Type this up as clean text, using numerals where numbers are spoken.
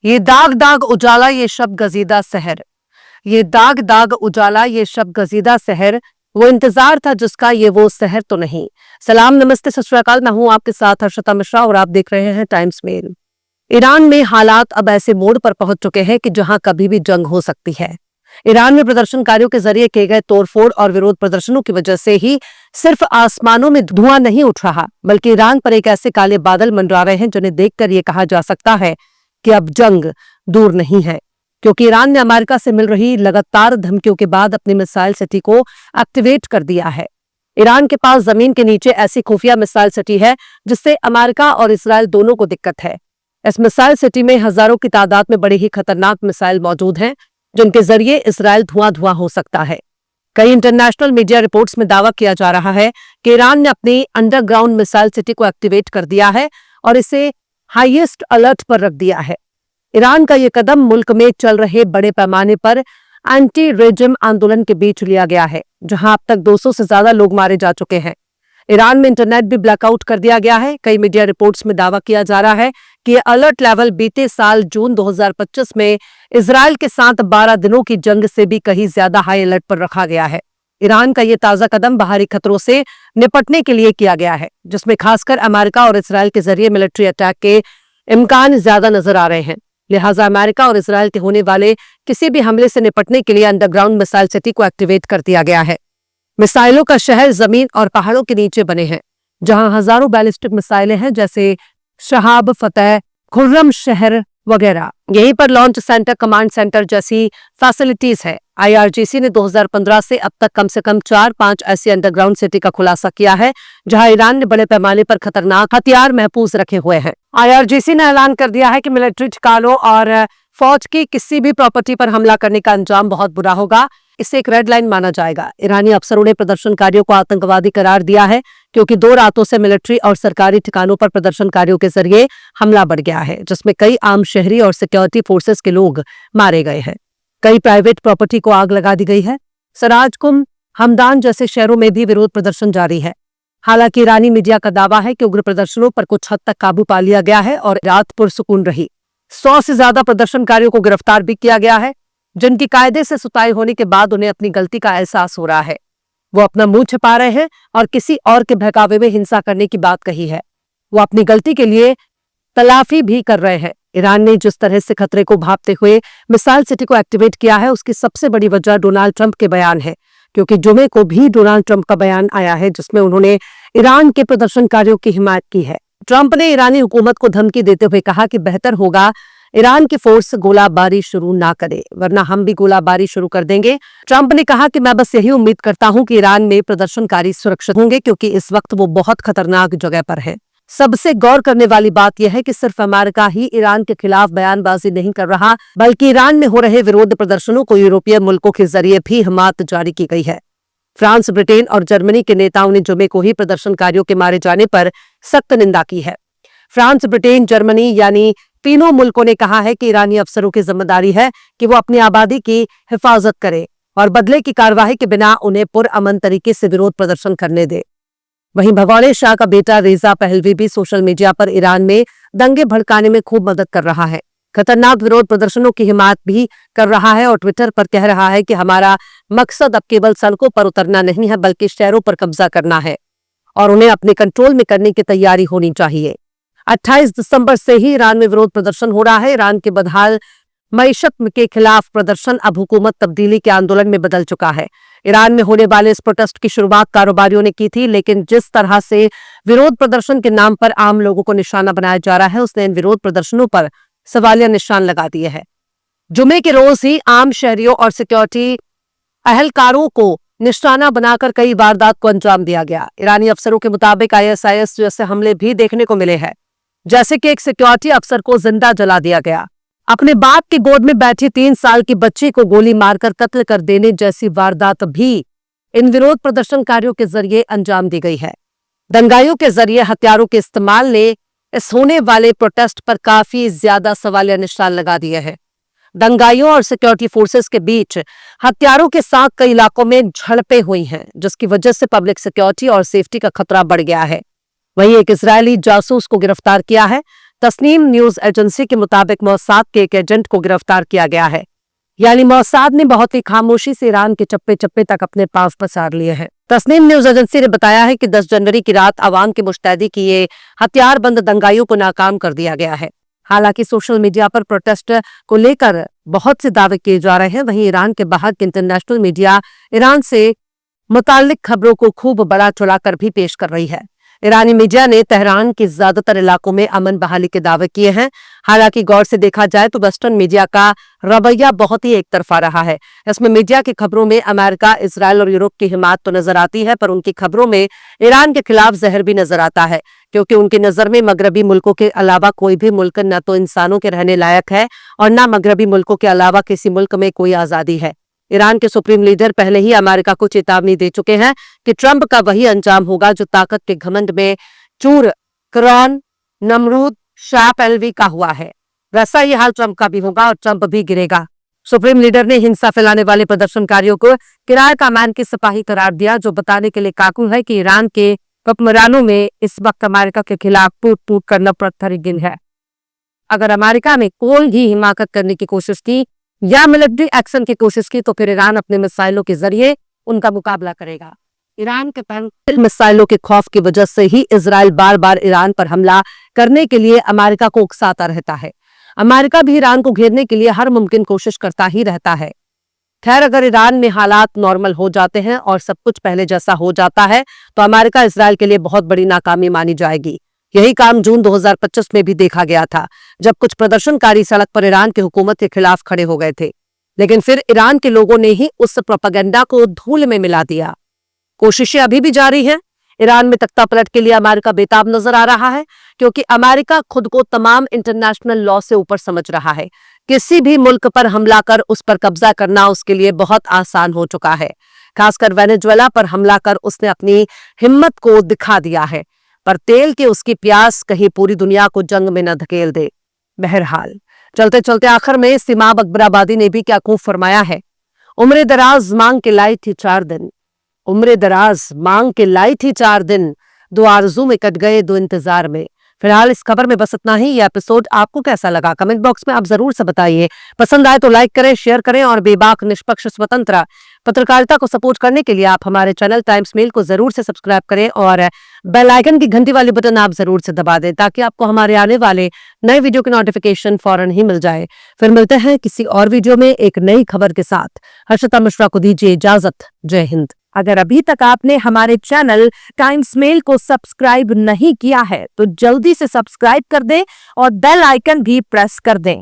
ये दाग दाग उजाला ये शब गजीदा सहर, ये दाग दाग उजाला ये शब गजीदा सहर, वो इंतजार था जिसका ये वो सहर तो नहीं। सलाम, नमस्ते, सत श्री अकाल। मैं हूं आपके साथ हर्षिता मिश्रा और आप देख रहे हैं टाइम्स मेल। ईरान में हालात अब ऐसे मोड़ पर पहुंच चुके हैं कि जहां कभी भी जंग हो सकती है। ईरान में प्रदर्शनकारियों के जरिए किए गए तोड़फोड़ और विरोध प्रदर्शनों की वजह से ही सिर्फ आसमानों में धुआं नहीं उठ रहा, बल्कि ईरान पर एक ऐसे काले बादल मंडरा रहे हैं जिन्हें देखकर यह कहा जा सकता है कि अब जंग दूर नहीं है। क्योंकि ईरान ने अमेरिका से मिल रही लगातार धमकियों के बाद अपनी मिसाइल सिटी को एक्टिवेट कर दिया है। ईरान के पास जमीन के नीचे ऐसी खुफिया मिसाइल सिटी है जिससे अमेरिका और इसराइल दोनों को दिक्कत है। इस मिसाइल सिटी में हजारों की तादाद में बड़ी ही खतरनाक मिसाइल मौजूद हैं, जिनके जरिए इसराइल धुआं धुआं हो सकता है। कई इंटरनेशनल मीडिया रिपोर्ट्स में दावा किया जा रहा है कि ईरान ने अपनी अंडरग्राउंड मिसाइल सिटी को एक्टिवेट कर दिया है और इसे हाईएस्ट अलर्ट पर रख दिया है। ईरान का यह कदम मुल्क में चल रहे बड़े पैमाने पर एंटी रेजिम आंदोलन के बीच लिया गया है, जहां अब तक 200 से ज्यादा लोग मारे जा चुके हैं। ईरान में इंटरनेट भी ब्लैकआउट कर दिया गया है। कई मीडिया रिपोर्ट्स में दावा किया जा रहा है कि यह अलर्ट लेवल बीते साल जून 2025 में इजराइल के साथ 12 दिनों की जंग से भी कहीं ज्यादा हाई अलर्ट पर रखा गया है। ईरान का यह ताजा कदम बाहरी खतरों से निपटने के लिए किया गया है, जिसमें खासकर अमेरिका और इसराइल के जरिए मिलिट्री अटैक के इम्कान ज्यादा नजर आ रहे हैं। लिहाजा अमेरिका और इसराइल के होने वाले किसी भी हमले से निपटने के लिए अंडरग्राउंड मिसाइल सिटी को एक्टिवेट कर दिया गया है। मिसाइलों का शहर जमीन और पहाड़ों के नीचे बने हैं, जहां हजारों बैलिस्टिक मिसाइलें हैं, जैसे शहाब, फतेह, खुर्रम शहर वगैरह। यहीं पर लॉन्च सेंटर, कमांड सेंटर जैसी फैसिलिटीज है। IRGC ने 2015 से अब तक कम से कम 4-5 ऐसी अंडरग्राउंड सिटी का खुलासा किया है, जहां ईरान ने बड़े पैमाने पर खतरनाक हथियार महफूज रखे हुए हैं। IRGC ने ऐलान कर दिया है कि मिलिट्री ठिकानों और फौज की किसी भी प्रॉपर्टी पर हमला करने का अंजाम बहुत बुरा होगा। इसे एक रेड लाइन माना जाएगा। ईरानी अफसरों ने प्रदर्शनकारियों को आतंकवादी करार दिया है, क्योंकि 2 रातों से मिलिट्री और सरकारी ठिकानों पर प्रदर्शनकारियों के जरिए हमला बढ़ गया है, जिसमें कई आम शहरी और सिक्योरिटी फोर्सेस के लोग मारे गए हैं। कई प्राइवेट प्रॉपर्टी को आग लगा दी गई है। सराजकुम, हमदान जैसे शहरों में भी विरोध प्रदर्शन जारी है। हालांकि ईरानी मीडिया का दावा है कि उग्र प्रदर्शनों पर कुछ हद तक काबू पा लिया गया है और रात पुरसुकून रही। 100 से ज्यादा प्रदर्शनकारियों को गिरफ्तार भी किया गया है, जिनकी कायदे से सुताई होने के बाद उन्हें अपनी गलती का एहसास हो रहा है। वो अपना मुंह छिपा रहे हैं और किसी और के बहकावे में हिंसा करने की बात कही है। वो अपनी गलती के लिए तलाफी भी कर रहे हैं। ईरान ने जिस तरह से खतरे को भांपते हुए मिसाइल सिटी को एक्टिवेट किया है, उसकी सबसे बड़ी वजह डोनाल्ड ट्रंप के बयान है, क्योंकि जुमे को भी डोनाल्ड ट्रंप का बयान आया है, जिसमें उन्होंने ईरान के प्रदर्शनकारियों की हिमायत की है। ट्रंप ने ईरानी हुकूमत को धमकी देते हुए कहा कि बेहतर होगा ईरान की फोर्स गोलाबारी शुरू ना करे, वरना हम भी गोलाबारी शुरू कर देंगे। ट्रंप ने कहा कि मैं बस यही उम्मीद करता हूं कि ईरान में प्रदर्शनकारी सुरक्षित होंगे, क्योंकि इस वक्त वो बहुत खतरनाक जगह पर है। सबसे गौर करने वाली बात यह है कि सिर्फ अमेरिका ही ईरान के खिलाफ बयानबाजी नहीं कर रहा, बल्कि ईरान में हो रहे विरोध प्रदर्शनों को यूरोपीय मुल्कों के जरिए भी हिमायत जारी की गई है। फ्रांस, ब्रिटेन और जर्मनी के नेताओं ने जुमे को ही प्रदर्शनकारियों के मारे जाने पर सख्त निंदा की है। फ्रांस, ब्रिटेन, जर्मनी यानी तीनों मुल्कों ने कहा है कि ईरानी अफसरों की जिम्मेदारी है कि वो अपनी आबादी की हिफाजत करें और बदले की कार्रवाई के बिना उन्हें पुरअमन तरीके से विरोध प्रदर्शन करने दे। वहीं भगौड़े शाह का बेटा रेजा पहलवी भी सोशल मीडिया पर ईरान में दंगे भड़काने में खूब मदद कर रहा है। खतरनाक विरोध प्रदर्शनों की हिमायत भी कर रहा है और ट्विटर पर कह रहा है कि हमारा मकसद अब केवल सड़कों पर उतरना नहीं है, बल्कि शहरों पर कब्जा करना है और उन्हें अपने कंट्रोल में करने की तैयारी होनी चाहिए। 28 दिसंबर से ही ईरान में विरोध प्रदर्शन हो रहा है। ईरान के बदहाल मईशत के खिलाफ प्रदर्शन अब हुकूमत तब्दीली के आंदोलन में बदल चुका है। ईरान में होने वाले इस प्रोटेस्ट की शुरुआत कारोबारियों ने की थी, लेकिन जिस तरह से विरोध प्रदर्शन के नाम पर आम लोगों को निशाना बनाया जा रहा है, उसने इन विरोध प्रदर्शनों पर सवालिया निशान लगा दिए हैं। जुमे के रोज ही आम शहरियों और सिक्योरिटी अहलकारों को निशाना बनाकर कई वारदात को अंजाम दिया गया। ईरानी अफसरों के मुताबिक ISIS जैसे हमले भी देखने को मिले हैं, जैसे कि एक सिक्योरिटी अफसर को जिंदा जला दिया गया। अपने बाप की गोद में बैठी 3 साल की बच्ची को गोली मारकर कत्ल कर देने जैसी वारदात भी इन विरोध प्रदर्शनकारियों के जरिए अंजाम दी गई है। दंगाइयों के जरिए हथियारों के इस्तेमाल ने इस होने वाले प्रोटेस्ट पर काफी ज्यादा सवालिया निशान लगा दिए हैं। दंगाइयों और सिक्योरिटी फोर्सेस के बीच हथियारों के साथ कई इलाकों में झड़पें हुई हैं, जिसकी वजह से पब्लिक सिक्योरिटी और सेफ्टी का खतरा बढ़ गया है। वहीं एक इजरायली जासूस को गिरफ्तार किया है, तस्नीम न्यूज एजेंसी के मुताबिक मोसाद के एक एजेंट को गिरफ्तार किया गया है। यानी मोसाद ने बहुत ही खामोशी से ईरान के चप्पे चप्पे तक अपने पांव पसार लिए हैं। तस्नीम न्यूज एजेंसी ने बताया है कि 10 जनवरी की रात अवाम की मुस्तैदी किए हथियारबंद दंगाइयों को नाकाम कर दिया गया है। हालांकि सोशल मीडिया पर प्रोटेस्ट को लेकर बहुत से दावे किए जा रहे हैं, वहीं ईरान के बाहर के इंटरनेशनल मीडिया ईरान से मुताल्लिक खबरों को खूब बड़ा चढ़ाकर भी पेश कर रही है। ईरानी मीडिया ने तेहरान के ज्यादातर इलाकों में अमन बहाली के दावे किए हैं। हालांकि गौर से देखा जाए तो वेस्टर्न मीडिया का रवैया बहुत ही एक तरफा रहा है। इसमें मीडिया की खबरों में अमेरिका, इजराइल और यूरोप की हिमायत तो नजर आती है, पर उनकी खबरों में ईरान के खिलाफ जहर भी नजर आता है, क्योंकि उनकी नजर में मगरबी मुल्कों के अलावा कोई भी मुल्क न तो इंसानों के रहने लायक है और न मगरबी मुल्कों के अलावा किसी मुल्क में कोई आजादी है। ईरान के सुप्रीम लीडर पहले ही अमेरिका को चेतावनी दे चुके हैं कि ट्रंप का वही अंजाम होगा जो ताकत के घमंड में चूर, कुरान, नमरूद, शाह पहलवी का हुआ है। वैसा ही हाल ट्रंप का भी होगा और ट्रंप भी गिरेगा। सुप्रीम लीडर ने हिंसा फैलाने वाले प्रदर्शनकारियों को किराए का मैन की सिपाही करार दिया, जो बताने के लिए काकू है कि ईरान के हुक्मरानों में इस वक्त अमेरिका के खिलाफ टूट टूट कर नफरत भरी दिल है। अगर अमेरिका ने कोई ही हिमाकत करने की कोशिश की या मिलिट्री एक्शन की कोशिश की तो फिर ईरान अपने मिसाइलों के जरिए उनका मुकाबला करेगा। ईरान के पैंतल मिसाइलों के खौफ की वजह से ही इजराइल बार बार ईरान पर हमला करने के लिए अमेरिका को उकसाता रहता है। अमेरिका भी ईरान को घेरने के लिए हर मुमकिन कोशिश करता ही रहता है। खैर, अगर ईरान में हालात नॉर्मल हो जाते हैं और सब कुछ पहले जैसा हो जाता है तो अमेरिका इजराइल के लिए बहुत बड़ी नाकामी मानी जाएगी। यही काम जून 2025 में भी देखा गया था, जब कुछ प्रदर्शनकारी सड़क पर ईरान की हुकूमत के खिलाफ खड़े हो गए थे, लेकिन फिर ईरान के लोगों ने ही उस प्रोपेगेंडा को धूल में मिला दिया। कोशिशें अभी भी जारी हैं। ईरान में तख्तापलट के लिए अमेरिका बेताब नजर आ रहा है, क्योंकि अमेरिका खुद को तमाम इंटरनेशनल लॉ से ऊपर समझ रहा है। किसी भी मुल्क पर हमला कर उस पर कब्जा करना उसके लिए बहुत आसान हो चुका है। खासकर वेनेजुएला पर हमला कर उसने अपनी हिम्मत को दिखा दिया है, पर तेल के उसकी प्यास कहीं पूरी दुनिया को जंग में न धकेल दे। बहरहाल, चलते चलते आखिर में सिमाब अकबराबादी ने भी क्या खूब फरमाया है। उम्र दराज मांग के लाई थी 4 दिन, उम्र दराज मांग के लाई थी 4 दिन, 2 आरज़ू में कट गए 2 इंतजार में। फिलहाल इस खबर में बस इतना ही। यह एपिसोड आपको कैसा लगा कमेंट बॉक्स में आप जरूर से बताइए। पसंद आए तो लाइक करें, शेयर करें और बेबाक, निष्पक्ष, स्वतंत्र पत्रकारिता को सपोर्ट करने के लिए आप हमारे चैनल टाइम्स मेल को जरूर से सब्सक्राइब करें और बेल आइकन की घंटी वाली बटन आप जरूर से दबा दें, ताकि आपको हमारे आने वाले नए वीडियो की नोटिफिकेशन फौरन ही मिल जाए। फिर मिलते हैं किसी और वीडियो में एक नई खबर के साथ। हर्षिता मिश्रा को दीजिए इजाजत। जय हिंद। अगर अभी तक आपने हमारे चैनल टाइम्स मेल को सब्सक्राइब नहीं किया है तो जल्दी से सब्सक्राइब कर दें और बेल आइकन भी प्रेस कर दें।